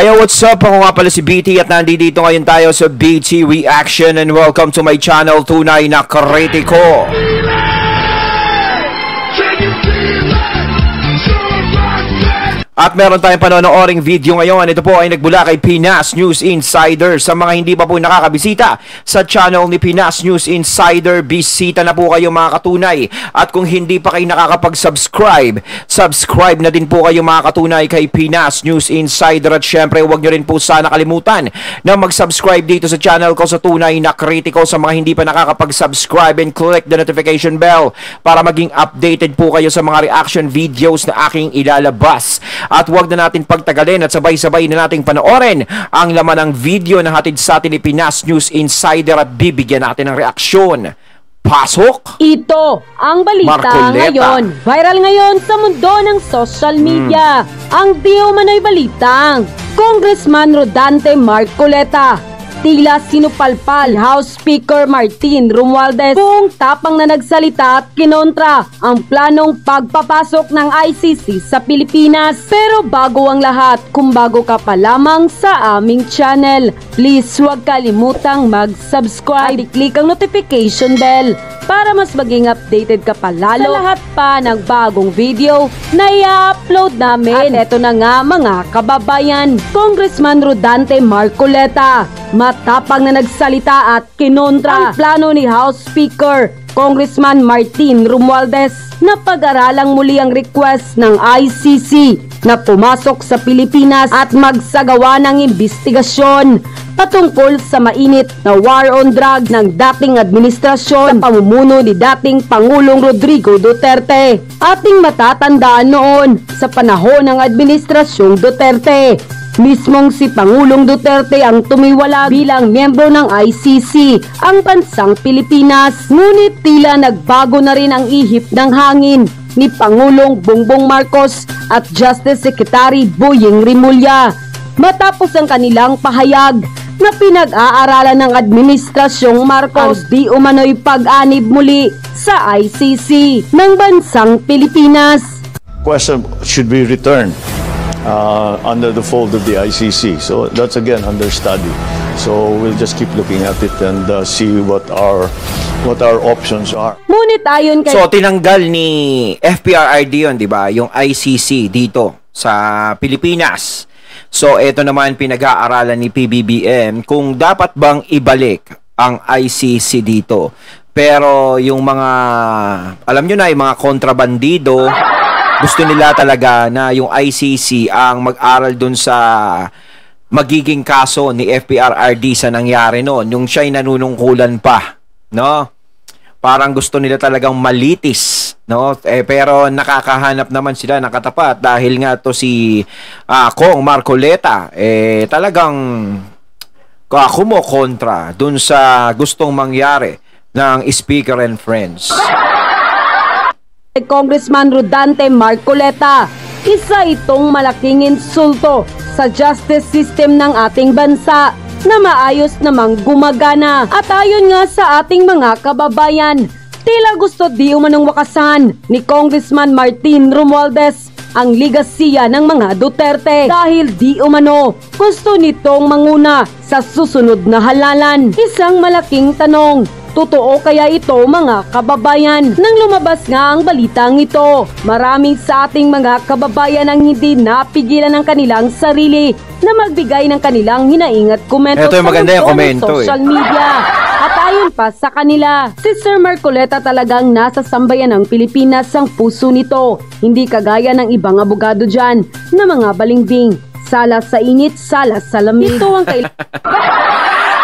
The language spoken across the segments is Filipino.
Ayo, what's up? Ako nga pala si BT at nandito ngayon tayo sa BT Reaction and welcome to my channel, Tunay na Kritiko. At meron tayong panonooring video ngayon. Ito po ay nagbula kay Pinas News Insider. Sa mga hindi pa po nakakabisita sa channel ni Pinas News Insider, bisita na po kayo mga katunay. At kung hindi pa kayo nakakapag-subscribe, subscribe na din po kayo mga katunay kay Pinas News Insider. At syempre, huwag nyo rin po sana kalimutan na mag-subscribe dito sa channel ko sa Tunay na Kritiko. Sa mga hindi pa nakakapag-subscribe, and click the notification bell para maging updated po kayo sa mga reaction videos na aking ilalabas. At huwag na natin pagtagalin at sabay-sabay na nating panoorin ang laman ng video na hatid sa atin ni Pinas News Insider at bibigyan natin ng reaksyon. Pasok! Ito ang balita Marcoleta. Ngayon. Viral ngayon sa mundo ng social media. Ang di umano'y balitang Congressman Rodante Marcoleta tila sinupalpal House Speaker Martin Romualdez kung tapang na nagsalita at kinontra ang planong pagpapasok ng ICC sa Pilipinas. Pero bago ang lahat, kung bago ka pa lamang sa aming channel, please huwag kalimutang mag-subscribe at i-click ang notification bell para mas maging updated ka pa lalo sa lahat pa ng bagong video na i-upload namin. At eto na nga mga kababayan, Congressman Rodante Marcoleta matapang na nagsalita at kinontra ang plano ni House Speaker Congressman Martin Romualdez na pag-aralang muli ang request ng ICC na pumasok sa Pilipinas at magsagawa ng investigasyon patungkol sa mainit na war on drug ng dating administrasyon sa pamumuno ni dating Pangulong Rodrigo Duterte. Ating matatandaan noon sa panahon ng administrasyong Duterte, mismong si Pangulong Duterte ang tumiwala bilang miyembro ng ICC ang bansang Pilipinas. Ngunit tila nagbago na rin ang ihip ng hangin ni Pangulong Bongbong Marcos at Justice Secretary Boyeng Rimulya matapos ang kanilang pahayag na pinag-aaralan ng administrasyong Marcos di umano'y pag-anib muli sa ICC ng bansang Pilipinas. Question should be returned under the fold of the ICC. So that's again under study. So we'll just keep looking at it and see what our options are. Ngunit ayon kay tinanggal ni FPRRD yun, di ba? Yung ICC dito sa Pilipinas. So ito naman pinag-aaralan ni PBBM kung dapat bang ibalik ang ICC dito. Pero yung mga, alam nyo na, yung mga kontrabandido, gusto nila talaga na yung ICC ang mag-aral dun sa magiging kaso ni FPRRD sa nangyari noon. Yung siya'y nanunungkulan pa, no? Parang gusto nila talagang malitis, no? Pero nakakahanap naman sila ng katapat dahil nga to si Kong Marcoleta talagang kumokontra dun sa gustong mangyari ng Speaker and Friends. Congressman Rodante Marcoleta, isa itong malaking insulto sa justice system ng ating bansa na maayos namang gumagana. At ayon nga sa ating mga kababayan, tila gusto di umanong wakasan ni Congressman Martin Romualdez ang ligasiya ng mga Duterte dahil di umano gusto nitong manguna sa susunod na halalan. Isang malaking tanong, totoo kaya ito mga kababayan? Nang lumabas nga ang balitang ito, maraming sa ating mga kababayan ang hindi napigilan ng kanilang sarili na magbigay ng kanilang hinaing at komento ito yung maganda yung komento, social media. At ayon pa sa kanila, si Sir Marcoleta talagang nasa sambayan ng Pilipinas ang puso nito. Hindi kagaya ng ibang abogado dyan na mga balingbing. Sala sa init, sala sa lamig. Ito ang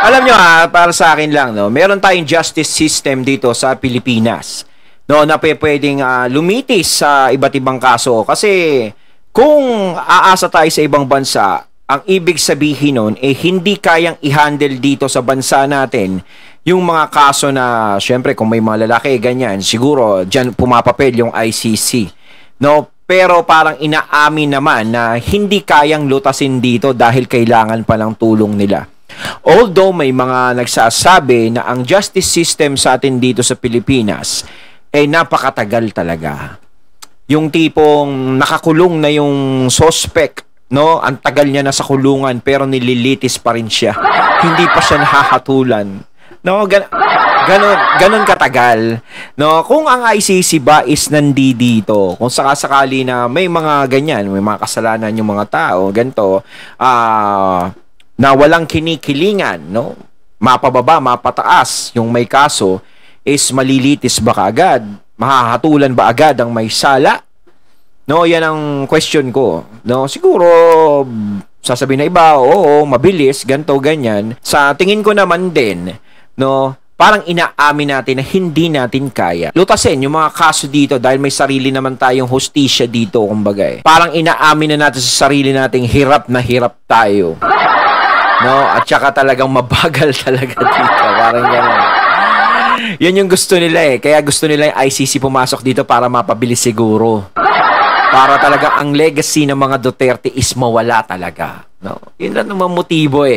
Alam nyo para sa akin lang, no, meron tayong justice system dito sa Pilipinas, no, na pwedeng lumitis sa iba't ibang kaso. Kasi kung aasa tayo sa ibang bansa, ang ibig sabihin nun, hindi kayang i-handle dito sa bansa natin yung mga kaso na, syempre, kung may mga lalaki, ganyan, siguro, dyan pumapapel yung ICC. No? Pero parang inaamin naman na hindi kayang lutasin dito dahil kailangan pa ng tulong nila. Although may mga nagsasabi na ang justice system sa atin dito sa Pilipinas ay napakatagal talaga. Yung tipong nakakulong na yung suspect no, ang tagal niya na sa kulungan pero nililitis pa rin siya. Hindi pa siya nahahatulan. No, ganon katagal. No, kung ang ICC ba is nandito, kung sakasakali na may mga ganyan, may mga kasalanan yung mga tao, ganito, na walang kinikilingan, no? Mapababa, mapataas yung may kaso, is malilitis ba kaagad? Mahahatulan ba agad ang may sala? No, yan ang question ko. No, siguro sasabihin na iba, oo, mabilis, ganto ganyan. Sa tingin ko naman din, no, parang inaamin natin na hindi natin kaya lutasin yung mga kaso dito dahil may sarili naman tayong hustisya dito, kumbaga. Parang inaamin na natin sa sarili nating hirap na hirap tayo. No, at saka talagang mabagal talaga dito. Parang gano'n. Yan yung gusto nila Kaya gusto nila yung ICC pumasok dito para mapabilis siguro. Para talaga ang legacy ng mga Duterte is mawala talaga. No? Yun lang naman motibo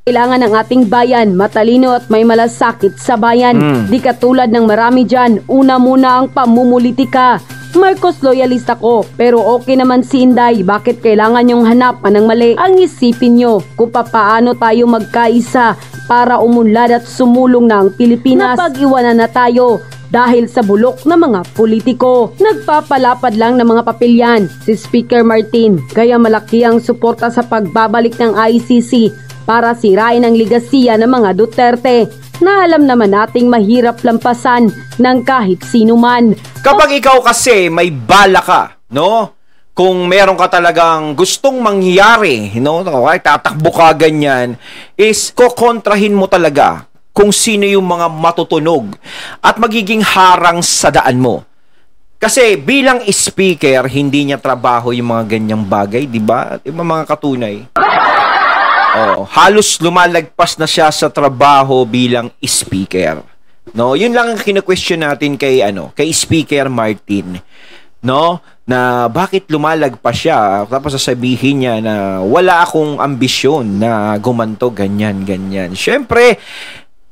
Kailangan ng ating bayan matalino at may malasakit sa bayan. Di katulad ng marami dyan, una muna ang pamumulitika. Marcos loyalista ko, pero okay naman si Inday. Bakit kailangan yung hanapan ng mali? Ang isipin nyo kung paano tayo magkaisa para umunlad at sumulong ng Pilipinas. Napag-iwanan na tayo dahil sa bulok ng mga politiko. Nagpapalapad lang ng mga papelyan si Speaker Martin. Kaya malaki ang suporta sa pagbabalik ng ICC para sirain ang ligasiya ng mga Duterte na alam naman nating mahirap lampasan ng kahit sino man. Kapag ikaw kasi may bala ka, no? Kung meron ka talagang gustong mangyari, no? Tatakbo ka ganyan, is kokontrahin mo talaga kung sino yung mga matutunog at magiging harang sa daan mo. Kasi bilang speaker, hindi niya trabaho yung mga ganyang bagay, di ba? Yung mga katunay. Halos lumalagpas na siya sa trabaho bilang speaker. No, yun lang ang kina-question natin kay Speaker Martin. No, na bakit lumalagpas siya tapos sasabihin niya na wala akong ambisyon na gumanto ganyan. Syempre,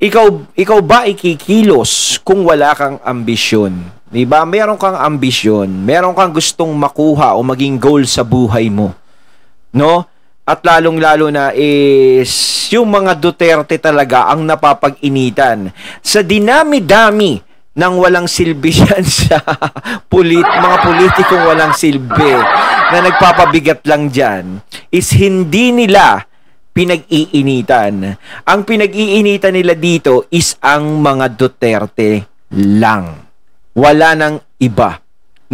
ikaw ba ikikilos kung wala kang ambisyon? 'Di ba? Meron kang ambisyon, meron kang gustong makuha o maging goal sa buhay mo. No? At lalong-lalo na is yung mga Duterte talaga ang napapag-initan. Sa dinami-dami ng walang silbi yan sa mga politikong walang silbi na nagpapabigat lang dyan, is hindi nila pinag-iinitan. Ang pinag-iinitan nila dito is ang mga Duterte lang. Wala nang iba.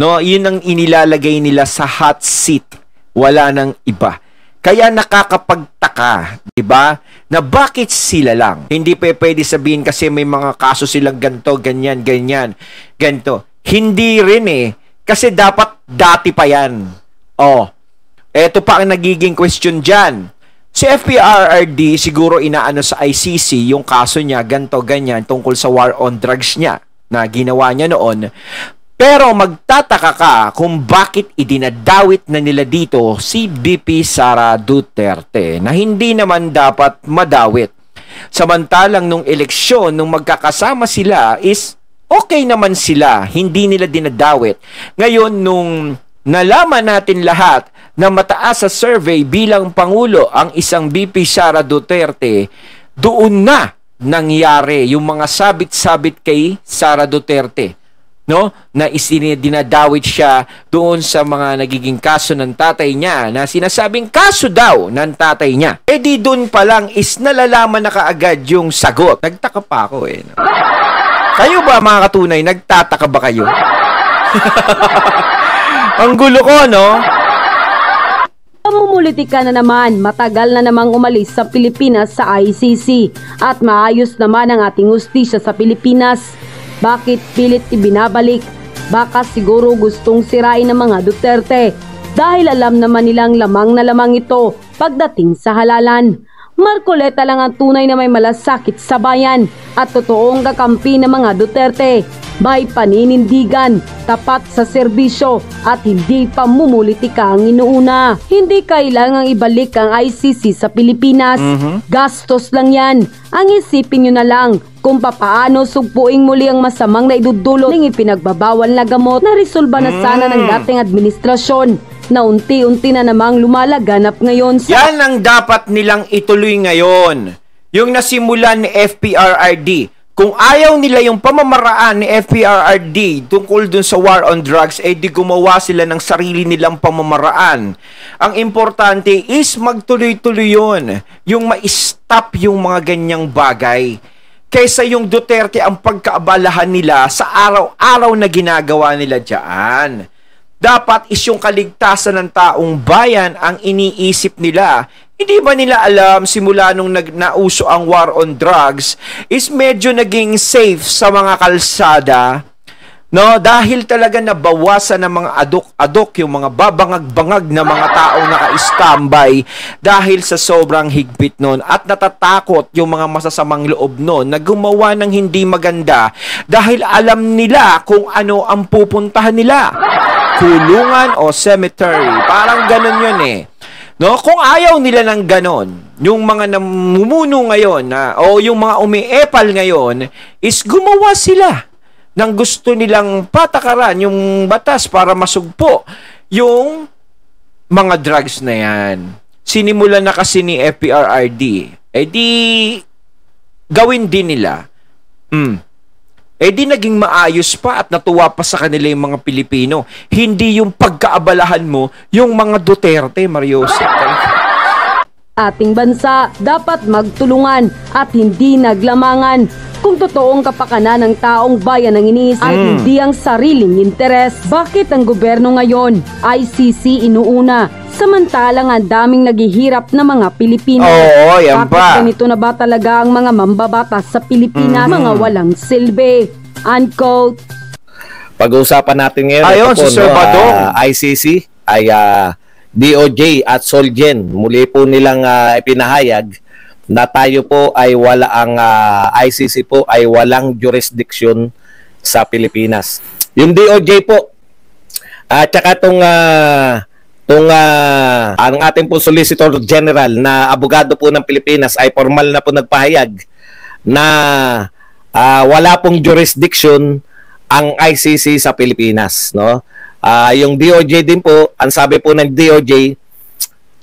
No, yun ang inilalagay nila sa hot seat. Wala nang iba. Kaya nakakapagtaka, di ba? Na bakit sila lang? Hindi pwede sabihin kasi may mga kaso silang ganto, ganyan. Ganto. Hindi rin Kasi dapat dati pa yan. Eto pa ang nagiging question dyan. Si FPRRD siguro inaano sa ICC yung kaso niya, ganto, ganyan, tungkol sa war on drugs niya na ginawa niya noon. Pero magtataka ka kung bakit idinadawit na nila dito si VP Sara Duterte na hindi naman dapat madawit. Samantalang nung eleksyon, nung magkakasama sila is okay naman sila, hindi nila dinadawit. Ngayon, nung nalaman natin lahat na mataas sa survey bilang Pangulo ang isang VP Sara Duterte, doon na nangyari yung mga sabit-sabit kay Sara Duterte. No, na dinadawit siya doon sa mga nagiging kaso ng tatay niya na sinasabing kaso daw ng tatay niya. Di doon pa lang is nalalaman na kaagad yung sagot. Nagtaka pa ako no? Kayo ba mga katunay, nagtataka ba kayo? Ang gulo ko, no? Pamumulitika na naman, matagal na namang umalis sa Pilipinas sa ICC at maayos naman ang ating hustisya sa Pilipinas. Bakit pilit ibinabalik? Baka siguro gustong sirain ng mga Duterte dahil alam naman nilang lamang na lamang ito pagdating sa halalan. Marcoleta lang ang tunay na may malasakit sa bayan at totoong kakampi ng mga Duterte. May paninindigan, tapat sa serbisyo at hindi pamumulitika ang inuuna. Hindi kailangang ibalik ang ICC sa Pilipinas. Gastos lang yan. Ang isipin nyo na lang kung papaano sugpuing muli ang masamang naidudulot ng ipinagbabawal na gamot na resolba na sana ng dating administrasyon. na unti-unti na namang lumalaganap ngayon sa... Yan ang dapat nilang ituloy ngayon. Yung nasimulan ni FPRRD. Kung ayaw nila yung pamamaraan ni FPRRD tungkol dun sa war on drugs, eh di gumawa sila ng sarili nilang pamamaraan. Ang importante is magtuloy-tuloy yun. Yung ma-stop yung mga ganyang bagay. Kaysa yung Duterte ang pagkaabalahan nila sa araw-araw na ginagawa nila dyan. Dapat is yung kaligtasan ng taong bayan ang iniisip nila. Hindi ba nila alam simula nung nauso ang war on drugs is medyo naging safe sa mga kalsada, no? Dahil talaga nabawasan ng mga adok-adok, yung mga babangag-bangag na mga taong naka-standby dahil sa sobrang higpit nun, at natatakot yung mga masasamang loob nun na gumawa ng hindi maganda dahil alam nila kung ano ang pupuntahan nila. Kulungan o cemetery. Parang ganun yun eh. No, kung ayaw nila ng ganon, yung mga namumuno ngayon o yung mga umiepal ngayon is gumawa sila ng gusto nilang patakaran, yung batas para masugpo yung mga drugs na yan. Sinimulan na kasi ni FPRRD. Eh di gawin din nila. Eh di naging maayos pa at natuwa pa sa kanila yung mga Pilipino. Hindi yung pagkaabalahan mo yung mga Duterte, Mario Jose. Ating bansa dapat magtulungan at hindi naglamangan. Kung totoong kapakanan ng taong bayan ang iniisip at hindi ang sariling interes, bakit ang gobyerno ngayon ICC inuuna? Samantalang ang daming naghihirap na mga Pilipino. Oo, yan bakit pa. ganito na ba talaga ang mga mambabatas sa Pilipinas? Mga walang silbi. Unquote. Pag-uusapan natin ngayon, Ayon, ito po, si Sir Badong. ICC ay DOJ at Solgen. Muli po nilang ipinahayag na tayo po ay wala, ang ICC po ay walang jurisdiction sa Pilipinas. Yung DOJ po, at saka ang ating po Solicitor General na abogado po ng Pilipinas ay formal na po nagpahayag na wala pong jurisdiction ang ICC sa Pilipinas, no? Yung DOJ din po, ang sabi po ng DOJ,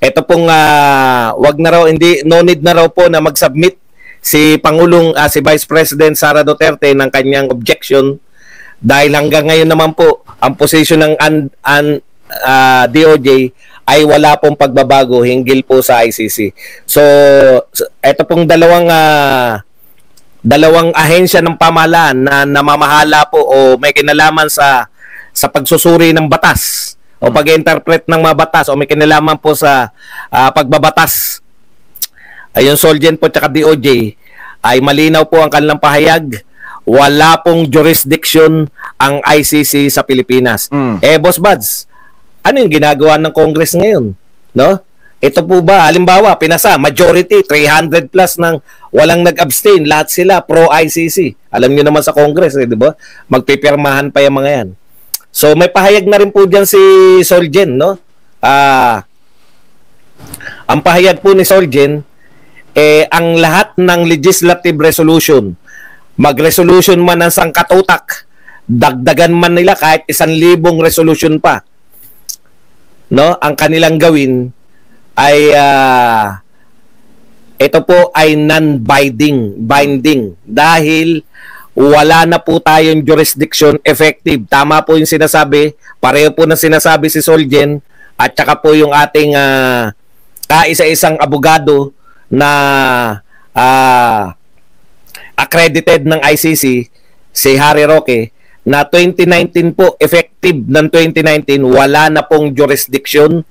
ito pong wag na raw, no need na raw po na mag-submit si Vice President Sara Duterte ng kanyang objection dahil hanggang ngayon naman po ang posisyon ng DOJ ay wala pong pagbabago hinggil po sa ICC. So ito pong dalawang ahensya ng pamahalaan na namamahala po o may kinalaman sa pagsusuri ng batas o pag-interpret ng mga batas o may kinalaman po sa pagbabatas. Ayun, Solgen po tsaka DOJ ay malinaw po ang kanilang pahayag. Wala pong jurisdiction ang ICC sa Pilipinas. Boss Buds, ano yung ginagawa ng Congress ngayon? No? Ito po ba, halimbawa, pinasa, majority, 300 plus ng walang nag-abstain, lahat sila pro-ICC. Alam niyo naman sa Congress, di ba? Magpipirmahan pa yung mga yan. So, may pahayag na rin po dyan si Solgen, no? Ang pahayag po ni Solgen, ang lahat ng legislative resolution, mag-resolution man ng sangkatutak, dagdagan man nila kahit 1,000 resolution pa, no? Ang kanilang gawin ay ito po ay non-binding dahil wala na po tayong jurisdiction effective. Tama po yung sinasabi, pareho po na sinasabi si Solgen at saka po yung ating kaisa-isang abogado na accredited ng ICC, si Harry Roque, na 2019 po, effective ng 2019, wala na pong jurisdiction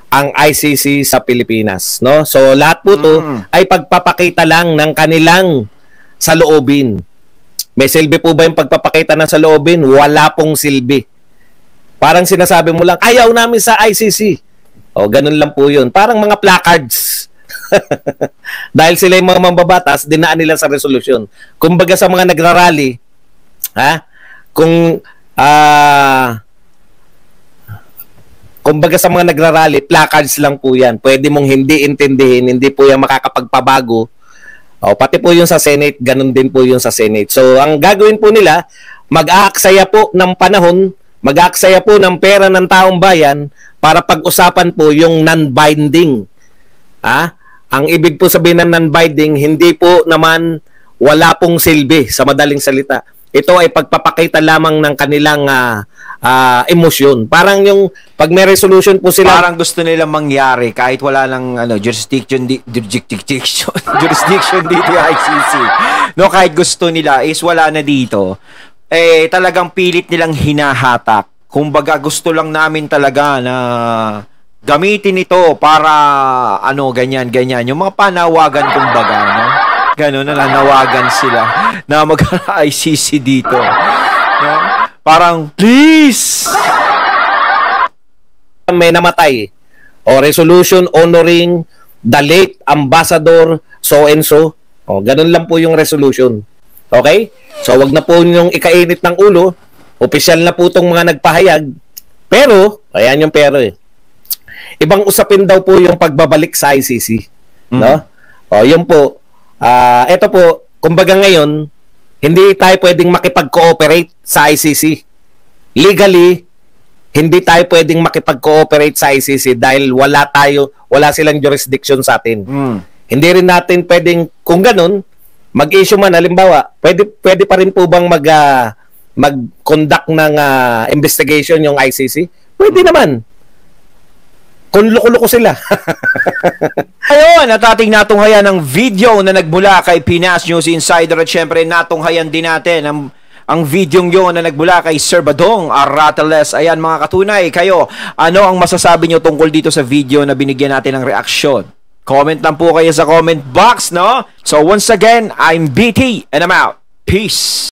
ang ICC sa Pilipinas, no? So lahat po to ay pagpapakita lang ng kanilang saloobin. May silbi po ba yung pagpapakita ng saloobin? Wala pong silbi. Parang sinasabi mo lang, ayaw namin sa ICC. O ganun lang po yun. Parang mga placards. Dahil sila yung mga mambabatas, dinaan nila sa resolution. Kumbaga sa mga nagrarally, kumbaga sa mga nagrarally, placards lang po yan. Pwede mong hindi intindihin, hindi po yan makakapagpabago. Pati po yung sa Senate, ganun din po yung sa Senate. So, ang gagawin po nila, mag-aaksaya po ng panahon mag-aaksaya po ng pera ng taong bayan para pag-usapan po yung non-binding. Ang ibig po sabihin ng non-binding, hindi po naman wala pong silbi sa madaling salita. Ito ay pagpapakita lamang ng kanilang emosyon. Parang yung pag may resolution po sila, parang gusto nilang mangyari kahit wala ng jurisdiction jurisdiction dito yung ICC. No, kahit gusto nila is wala na dito. Talagang pilit nilang hinahatak. Kumbaga gusto lang namin talaga na gamitin ito para ganyan. Yung mga panawagan kumbaga, no? Gano'n, nananawagan sila na mag-ICC dito. No? Parang, please! May namatay. O resolution honoring the late ambassador so-and-so. O, ganun lang po yung resolution. Okay? So, wag na po yung ikainit ng ulo. Opisyal na po itong mga nagpahayag. Pero, ayan yung pero ibang usapin daw po yung pagbabalik sa ICC. No? O, yun po. Ito po, kumbaga ngayon, hindi tayo pwedeng makipag-cooperate sa ICC. Legally, hindi tayo pwedeng makipag-cooperate sa ICC dahil wala silang jurisdiction sa atin. Hindi rin natin pwedeng, kung ganun, mag-issue man, halimbawa, pwede pa rin po bang mag-conduct ng investigation yung ICC? Pwede naman. Kung loko-loko sila. Ayun, at ating natunghayan ng video na nagmula kay Pinas News Insider at syempre natunghayan din natin ang video yun na nagmula kay Sir Badong Arateles. Ayan mga katunay, kayo, ano ang masasabi nyo tungkol dito sa video na binigyan natin ng reaksyon? Comment lang po kayo sa comment box, no? So once again, I'm BT and I'm out. Peace!